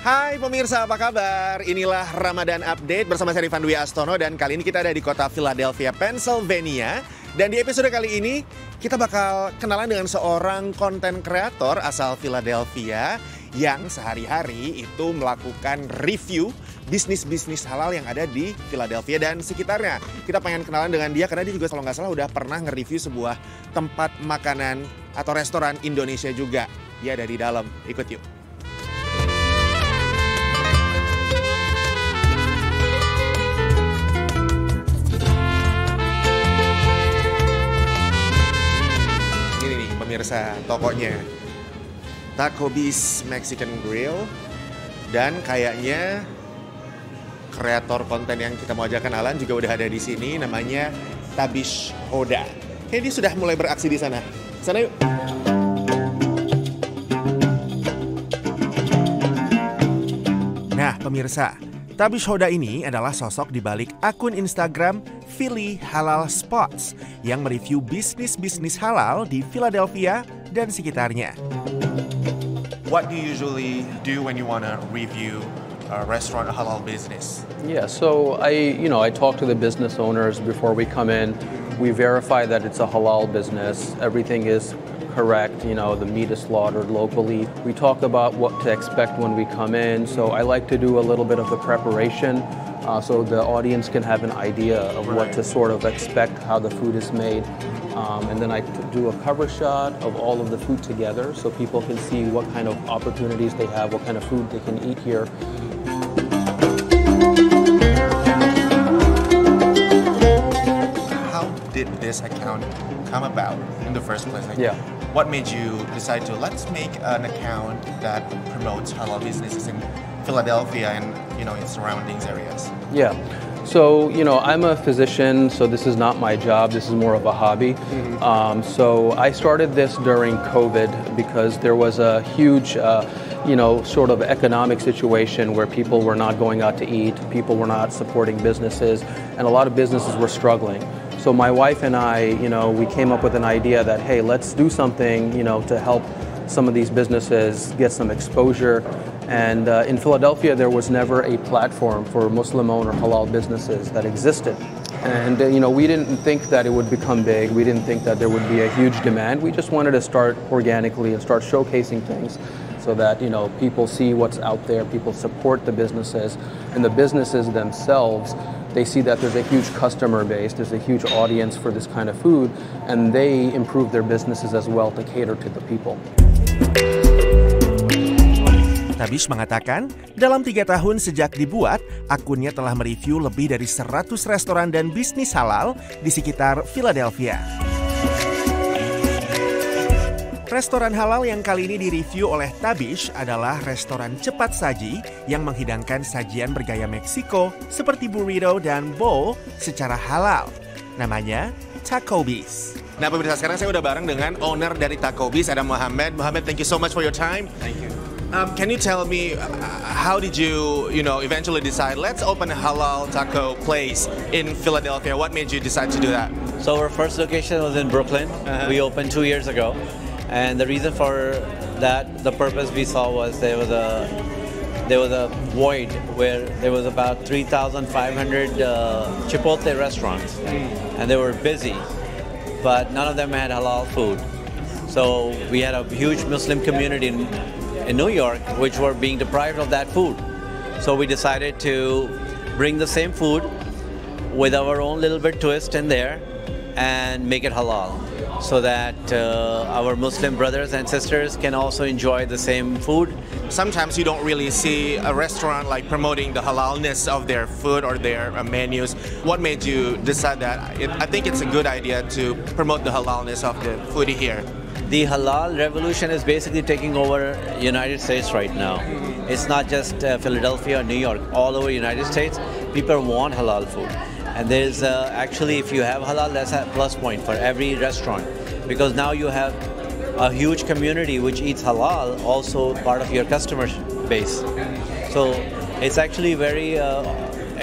Hai pemirsa, apa kabar? Inilah Ramadan Update bersama saya Rifan Dwi Astono dan kali ini kita ada di kota Philadelphia, Pennsylvania. Dan di episode kali ini kita bakal kenalan dengan seorang konten kreator asal Philadelphia yang sehari-hari itu melakukan review bisnis-bisnis halal yang ada di Philadelphia dan sekitarnya. Kita pengen kenalan dengan dia karena dia juga kalau nggak salah udah pernah nge-review sebuah tempat makanan atau restoran Indonesia juga. Dia ada di dalam, ikut yuk. Pemirsa, tokonya Taco Beast Mexican Grill dan kayaknya kreator konten yang kita mau ajak kenalan juga udah ada di sini, namanya Tabish Hoda. Kayaknya dia sudah mulai beraksi di sana. Sana yuk. Nah, pemirsa, Tabish Hoda ini adalah sosok di balik akun Instagram Philly Halal Spots yang mereview bisnis-bisnis halal di Philadelphia dan sekitarnya. What do you usually do when you want to review a restaurant halal business? Yeah, so I talk to the business owners before we come in. We verify that it's a halal business. Everything is correct. The meat is slaughtered locally. We talk about what to expect when we come in. So I like to do a little bit of the preparation so the audience can have an idea of what to sort of expect, how the food is made. And then I do a cover shot of all of the food together so people can see what kind of opportunities they have, what kind of food they can eat here. How did this account come about in the first place? What made you decide to let's make an account that promotes halal businesses in Philadelphia and its surroundings areas? Yeah. So, I'm a physician, so this is not my job. This is more of a hobby. So I started this during COVID because there was a huge, sort of economic situation where people were not going out to eat, people were not supporting businesses, and a lot of businesses were struggling. So my wife and I, we came up with an idea that, hey, let's do something, to help some of these businesses get some exposure. And in Philadelphia, there was never a platform for Muslim-owned or halal businesses that existed. And, we didn't think that it would become big. We didn't think that there would be a huge demand. We just wanted to start organically and start showcasing things so that, people see what's out there, people support the businesses, and the businesses themselves, they see that there's a huge customer base, there's a huge audience for this kind of food, and they improve their businesses as well to cater to the people. Tabish mengatakan, dalam 3 tahun sejak dibuat, akunnya telah mereview lebih dari 100 restoran dan bisnis halal di sekitar Philadelphia. Restoran halal yang kali ini direview oleh Tabish adalah restoran cepat saji yang menghidangkan sajian bergaya Meksiko seperti burrito dan bowl secara halal. Namanya Taco Beast. Nah pemirsa, sekarang saya udah bareng dengan owner dari Taco Beast, ada Mohammed. Mohammed, thank you so much for your time. Thank you. Can you tell me how did you, eventually decide let's open a halal taco place in Philadelphia? What made you decide to do that? So our first location was in Brooklyn. We opened 2 years ago, and the reason for that, the purpose we saw was there was a void where there was about 3,500 Chipotle restaurants, and they were busy, but none of them had halal food. So we had a huge Muslim community in New York, which were being deprived of that food. So we decided to bring the same food with our own little bit twist in there and make it halal so that our Muslim brothers and sisters can also enjoy the same food. Sometimes you don't really see a restaurant like promoting the halalness of their food or their menus. What made you decide that? I think it's a good idea to promote the halalness of the food here. The halal revolution is basically taking over United States right now. It's not just Philadelphia or New York. All over United States, people want halal food. And there's actually, if you have halal, that's a plus point for every restaurant. Because now you have a huge community which eats halal, also part of your customer base. So it's actually very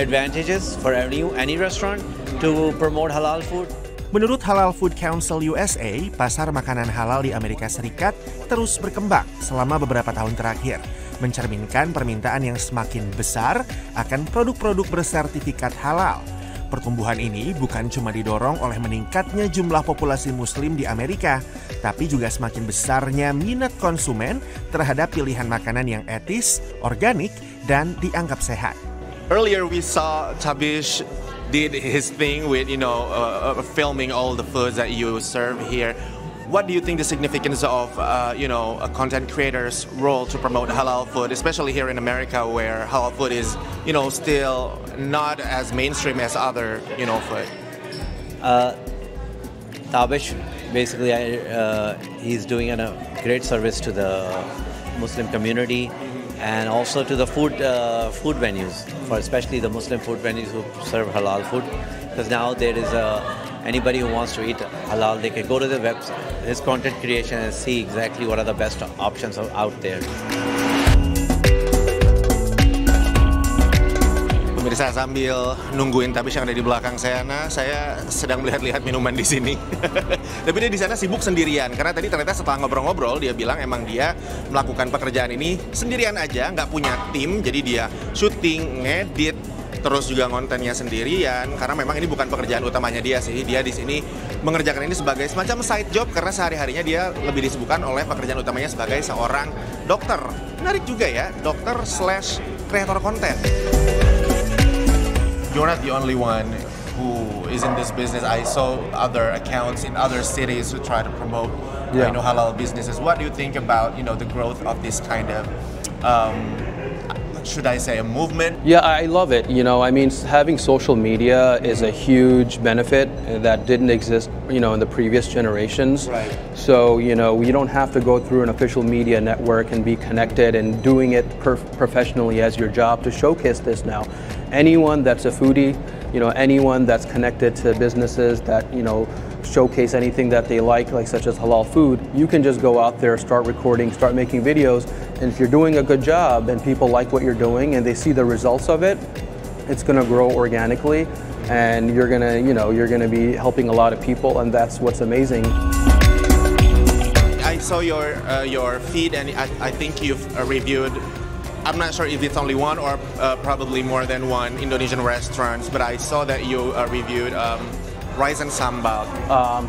advantageous for any restaurant to promote halal food. Menurut Halal Food Council USA, pasar makanan halal di Amerika Serikat terus berkembang selama beberapa tahun terakhir, mencerminkan permintaan yang semakin besar akan produk-produk bersertifikat halal. Pertumbuhan ini bukan cuma didorong oleh meningkatnya jumlah populasi Muslim di Amerika, tapi juga semakin besarnya minat konsumen terhadap pilihan makanan yang etis, organik, dan dianggap sehat. Earlier we saw Tabish did his thing with filming all the foods that you serve here. What do you think the significance of a content creator's role to promote halal food, especially here in America where halal food is still not as mainstream as other food? Tabish, basically, he's doing a great service to the Muslim community and also to the food venues, for especially the Muslim food venues who serve halal food. Because now there is anybody who wants to eat halal, they can go to the website, his content creation, and see exactly what are the best options out there. Pemirsa, sambil nungguin Tabish yang ada di belakang saya sedang melihat-lihat minuman di sini. Tapi dia di sana sibuk sendirian karena tadi ternyata setelah ngobrol-ngobrol dia bilang emang dia melakukan pekerjaan ini sendirian aja, nggak punya tim, jadi dia syuting, ngedit, terus juga kontennya sendirian karena memang ini bukan pekerjaan utamanya dia sih. Dia di sini mengerjakan ini sebagai semacam side job karena sehari-harinya dia lebih disibukkan oleh pekerjaan utamanya sebagai seorang dokter. Menarik juga ya, dokter / kreator konten. You're not the only one who is in this business. I saw other accounts in other cities who try to promote halal businesses. What do you think about the growth of this kind of should I say a movement? Yeah, I love it. I mean, having social media is a huge benefit that didn't exist, in the previous generations. Right. So, you don't have to go through an official media network and be connected and doing it professionally as your job to showcase this now. Anyone that's a foodie, anyone that's connected to businesses that, showcase anything that they like such as halal food, you can just go out there, start recording, start making videos, and if you're doing a good job and people like what you're doing and they see the results of it, it's going to grow organically and you're going to be helping a lot of people, and that's what's amazing. I saw your feed and I think you've reviewed, I'm not sure if it's only one or probably more than one Indonesian restaurants, but I saw that you reviewed Rice and Sambal.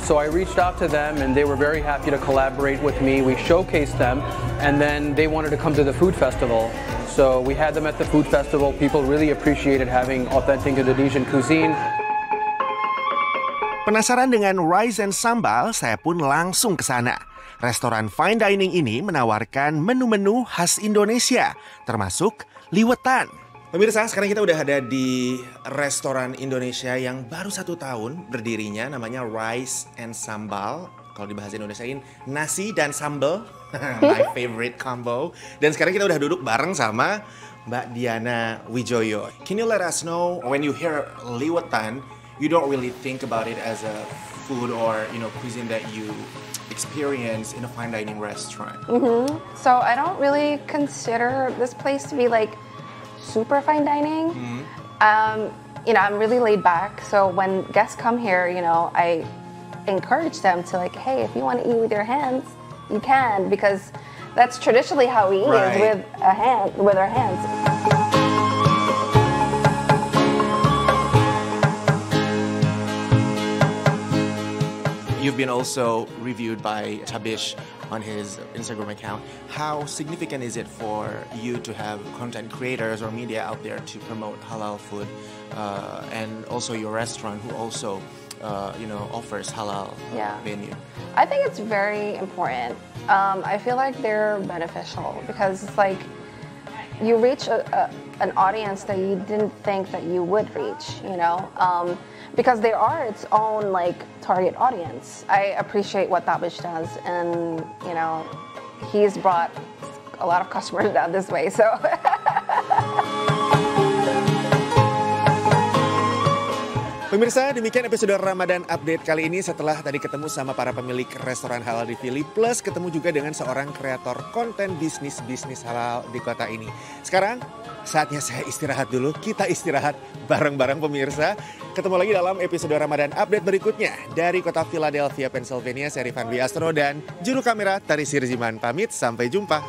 So I reached out to them and they were very happy to collaborate with me. We showcased them and then they wanted to come to the food festival. So we had them at the food festival. People really appreciated having authentic Indonesian cuisine. Penasaran dengan Rice and Sambal, saya pun langsung ke sana. Restoran fine dining ini menawarkan menu-menu khas Indonesia, termasuk liwetan. Pemirsa, sekarang kita udah ada di restoran Indonesia yang baru 1 tahun berdirinya, namanya Rice and Sambal. Kalau di bahasa Indonesiain, nasi dan sambal, my favorite combo. Dan sekarang kita udah duduk bareng sama Mbak Diana Wijoyo. Can you let us know, when you hear liwetan, you don't really think about it as a food or cuisine that you experience in a fine dining restaurant? So I don't really consider this place to be like super fine dining. I'm really laid back. So when guests come here, I encourage them to hey, if you want to eat with your hands, you can, because that's traditionally how we eat, is with our hands. You've been also reviewed by Tabish on his Instagram account. How significant is it for you to have content creators or media out there to promote halal food, and also your restaurant who also offers halal venue? I think it's very important. I feel like they're beneficial because it's like you reach an audience that you didn't think that you would reach, because they are its own target audience. I appreciate what Tabish does, and he's brought a lot of customers down this way. So. Pemirsa, demikian episode Ramadan Update kali ini setelah tadi ketemu sama para pemilik restoran halal di Philly, plus ketemu juga dengan seorang kreator konten bisnis halal di kota ini. Sekarang, saatnya saya istirahat dulu. Kita istirahat bareng-bareng pemirsa. Ketemu lagi dalam episode Ramadan Update berikutnya. Dari kota Philadelphia, Pennsylvania, saya Rifan Dwi Astrono dan juru kamera Tari Sirjiman pamit. Sampai jumpa.